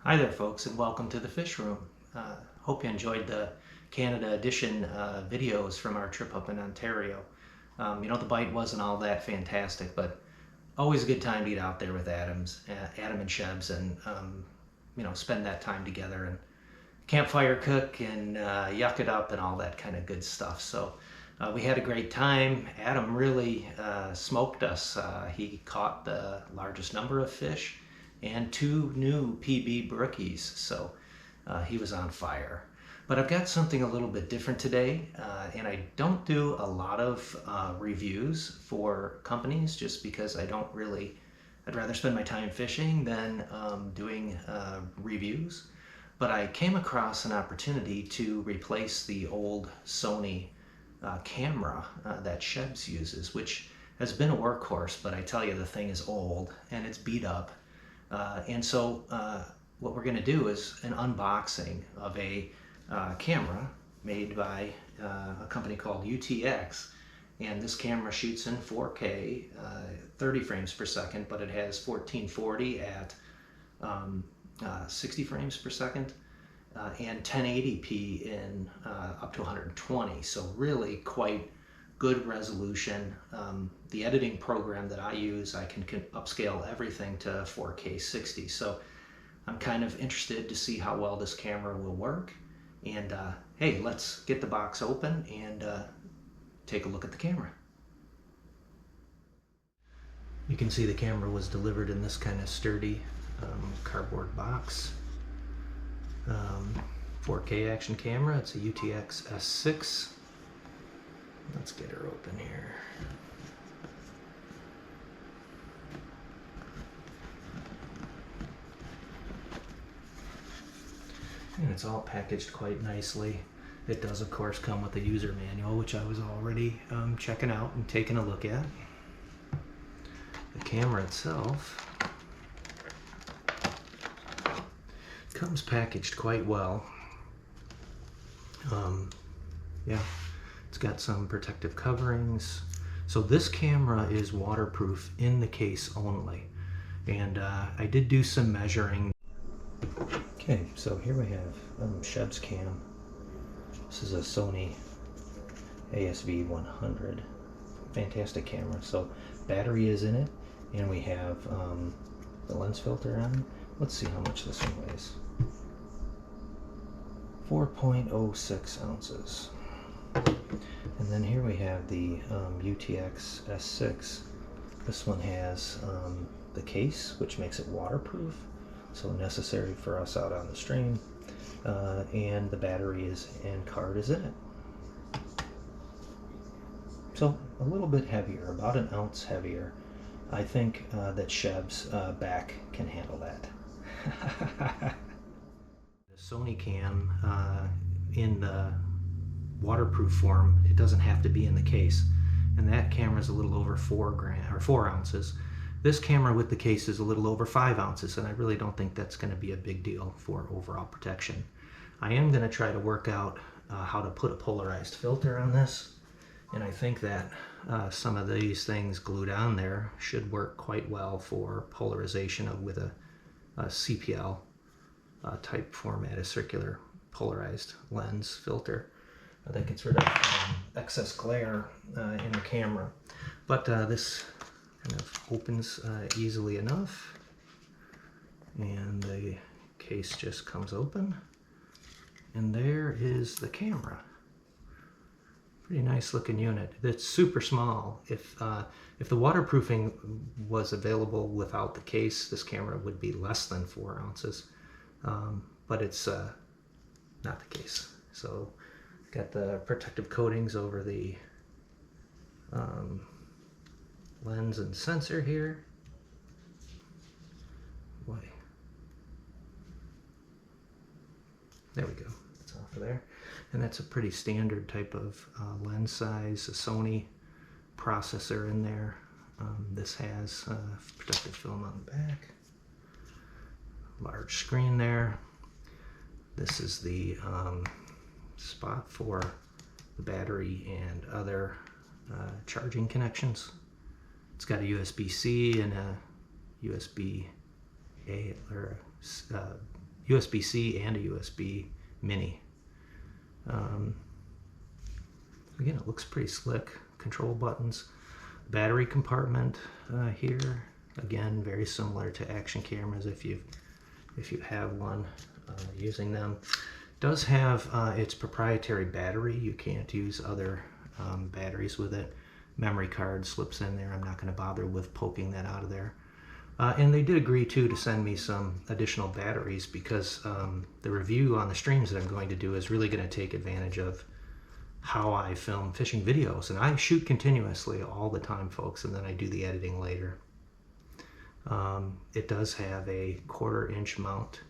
Hi there folks, and welcome to the fish room. Hope you enjoyed the Canada edition videos from our trip up in Ontario. The bite wasn't all that fantastic, but always a good time to get out there with Adam and Shebs, and spend that time together and campfire cook and yuck it up and all that kind of good stuff. So we had a great time. Adam really smoked us. He caught the largest number of fish and 2 new PB brookies, so he was on fire. But I've got something a little bit different today, and I don't do a lot of reviews for companies just because I'd rather spend my time fishing than doing reviews. But I came across an opportunity to replace the old Sony camera that Shebs uses, which has been a workhorse, but I tell you, the thing is old and it's beat up. And so what we're going to do is an unboxing of a camera made by a company called UTX. And this camera shoots in 4K, 30 frames per second, but it has 1440 at 60 frames per second, and 1080p in up to 120. So really quite good resolution. The editing program that I use, I can upscale everything to 4K 60. So I'm kind of interested to see how well this camera will work. And hey, let's get the box open and take a look at the camera. You can see the camera was delivered in this kind of sturdy cardboard box. 4K action camera. It's a UTX S6. Let's get her open here. And it's all packaged quite nicely. It does, of course, come with a user manual, which I was already checking out and taking a look at. The camera itself comes packaged quite well. Yeah, it's got some protective coverings. So this camera is waterproof in the case only. And I did do some measuring. Okay, so here we have Sheb's cam. This is a Sony ASV 100. Fantastic camera. So battery is in it, and we have the lens filter on. Let's see how much this one weighs. 4.06 ounces. And then here we have the UTX S6. This one has the case, which makes it waterproof, so necessary for us out on the stream. And the battery and card is in it. So a little bit heavier, about an ounce heavier. I think that Sheb's back can handle that. The Sony cam in the waterproof form, it doesn't have to be in the case, and that camera is a little over 4 ounces. This camera with the case is a little over 5 ounces, and I really don't think that's going to be a big deal for overall protection. I am going to try to work out how to put a polarized filter on this, and I think that some of these things glued on there should work quite well for polarization with a CPL type format, a circular polarized lens filter that gets rid of excess glare in the camera. But this kind of opens easily enough, and the case just comes open, and there is the camera. Pretty nice looking unit. It's super small. If the waterproofing was available without the case, this camera would be less than 4 ounces, but it's not the case. So got the protective coatings over the lens and sensor here. Boy. There we go. It's off of there. And that's a pretty standard type of lens size, a Sony processor in there. This has protective film on the back. Large screen there. This is the spot for the battery and other charging connections. It's got a USB-C and a USB-A or USB-C and a USB mini. Again, it looks pretty slick. Control buttons, battery compartment here. Again, very similar to action cameras if you have one using them. Does have its proprietary battery. You can't use other batteries with it. Memory card slips in there. I'm not going to bother with poking that out of there. And they did agree too to send me some additional batteries because the review on the streams that I'm going to do is really going to take advantage of how I film fishing videos. And I shoot continuously all the time, folks, and then I do the editing later. It does have a 1/4 inch mount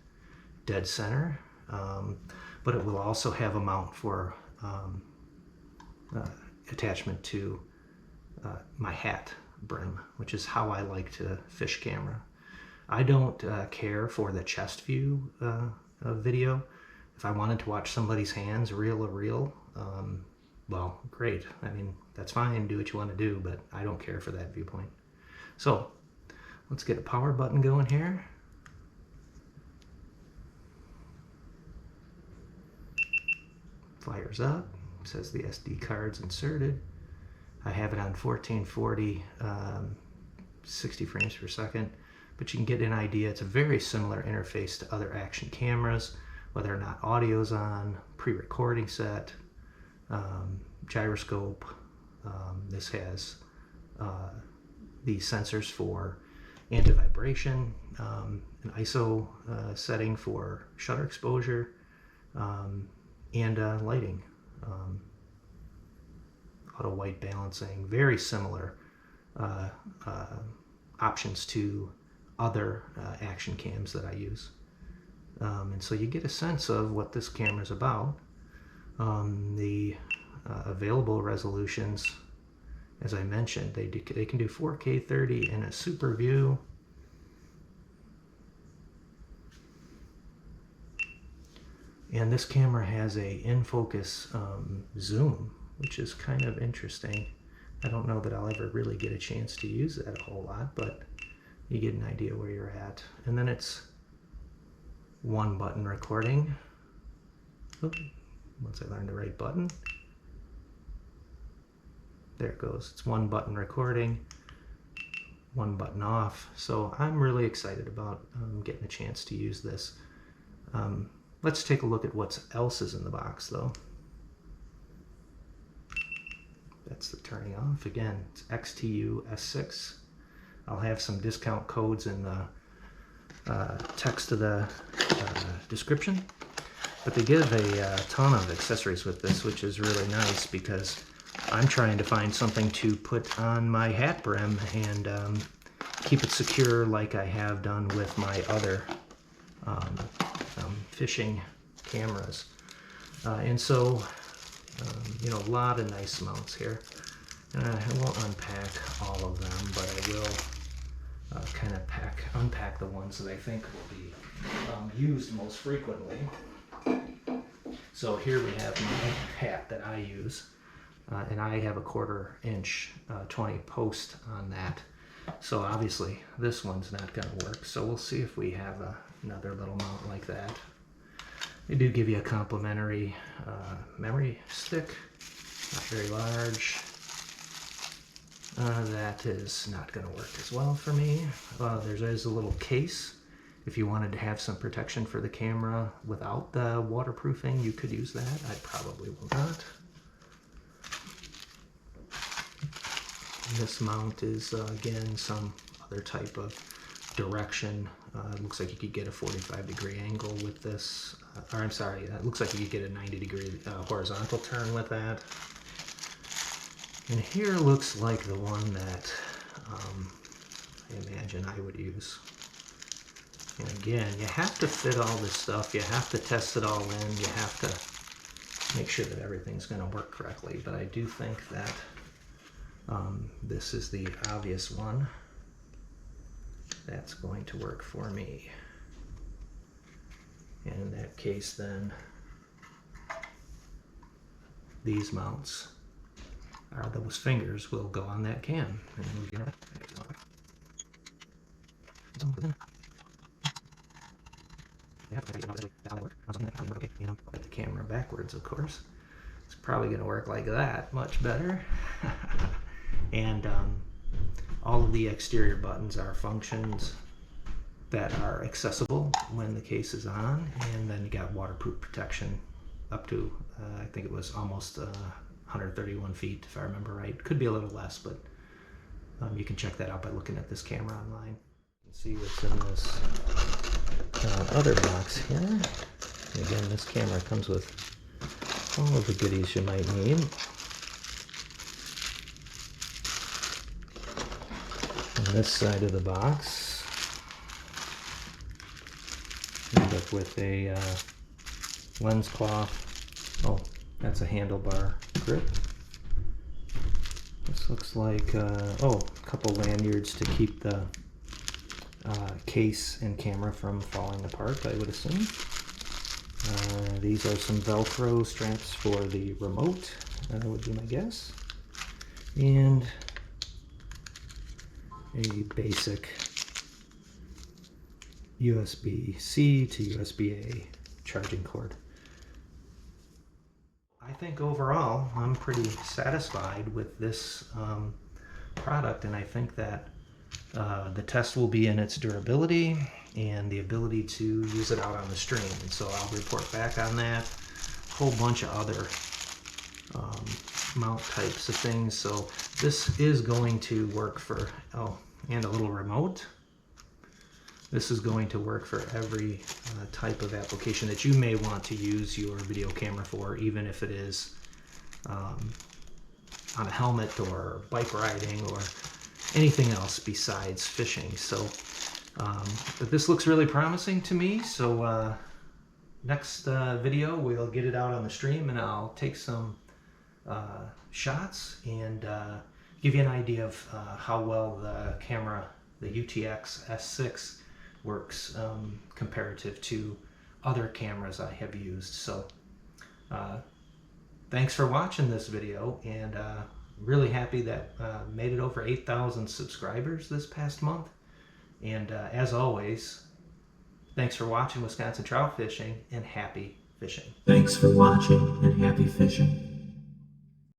dead center, but it will also have a mount for attachment to my hat brim, which is how I like to fish camera. I don't care for the chest view video. If I wanted to watch somebody's hands reel a reel, well, great. I mean, that's fine, do what you want to do, but I don't care for that viewpoint. So let's get a power button going here. Fires up, says the SD card's inserted. I have it on 1440, 60 frames per second, but you can get an idea. It's a very similar interface to other action cameras, whether or not audio's on, pre-recording set, gyroscope. This has the sensors for anti-vibration, an ISO setting for shutter exposure, and lighting. Auto white balancing, very similar options to other action cams that I use. And so you get a sense of what this camera is about. The available resolutions, as I mentioned, they can do 4K 30 in a super view. And this camera has a in-focus zoom, which is kind of interesting. I don't know that I'll ever really get a chance to use that a whole lot, but you get an idea where you're at. And then it's one button recording. Oops, once I learn the right button. There it goes. It's one button recording, one button off. So I'm really excited about getting a chance to use this. Let's take a look at what else is in the box though. That's the turning off. Again, it's XTU S6. I'll have some discount codes in the text of the description. But they give a ton of accessories with this, which is really nice because I'm trying to find something to put on my hat brim and keep it secure like I have done with my other fishing cameras. And so, you know, a lot of nice mounts here. I won't unpack all of them, but I will kind of unpack the ones that I think will be used most frequently. So here we have my hat that I use, and I have a 1/4 inch 20 post on that. So obviously this one's not going to work. So we'll see if we have another little mount like that. They do give you a complimentary memory stick, not very large. That is not going to work as well for me. There's a little case. If you wanted to have some protection for the camera without the waterproofing, you could use that. I probably will not. This mount is, again, some other type of direction. It looks like you could get a 45-degree angle with this. Or I'm sorry, it looks like you could get a 90-degree horizontal turn with that. And here looks like the one that I imagine I would use. And again, you have to fit all this stuff. You have to test it all in. You have to make sure that everything's going to work correctly. But I do think that this is the obvious one that's going to work for me. And in that case, then, these mounts, or those fingers, will go on that cam. Okay, put the camera backwards, of course. It's probably going to work like that, much better. And all of the exterior buttons are functions that are accessible when the case is on, and then you got waterproof protection up to I think it was almost 131 feet if I remember right. Could be a little less, but you can check that out by looking at this camera online. You can see what's in this other box here. And again, this camera comes with all of the goodies you might need. On this side of the box, end up with a lens cloth. Oh, that's a handlebar grip. This looks like, oh, a couple lanyards to keep the case and camera from falling apart, I would assume. These are some Velcro straps for the remote, would be my guess. And a basic USB-C to USB-A charging cord. I think overall I'm pretty satisfied with this product, and I think that the test will be in its durability and the ability to use it out on the stream, and so I'll report back on that. A whole bunch of other mount types of things. So this is going to work for, oh, and a little remote. This is going to work for every type of application that you may want to use your video camera for, even if it is on a helmet or bike riding or anything else besides fishing. So but this looks really promising to me. So next video we'll get it out on the stream, and I'll take some shots and give you an idea of how well the camera, the UTX S6, works comparative to other cameras I have used. So thanks for watching this video, and really happy that made it over 8,000 subscribers this past month. And as always, thanks for watching Wisconsin Trout Fishing, and happy fishing. Thanks for watching, and happy fishing.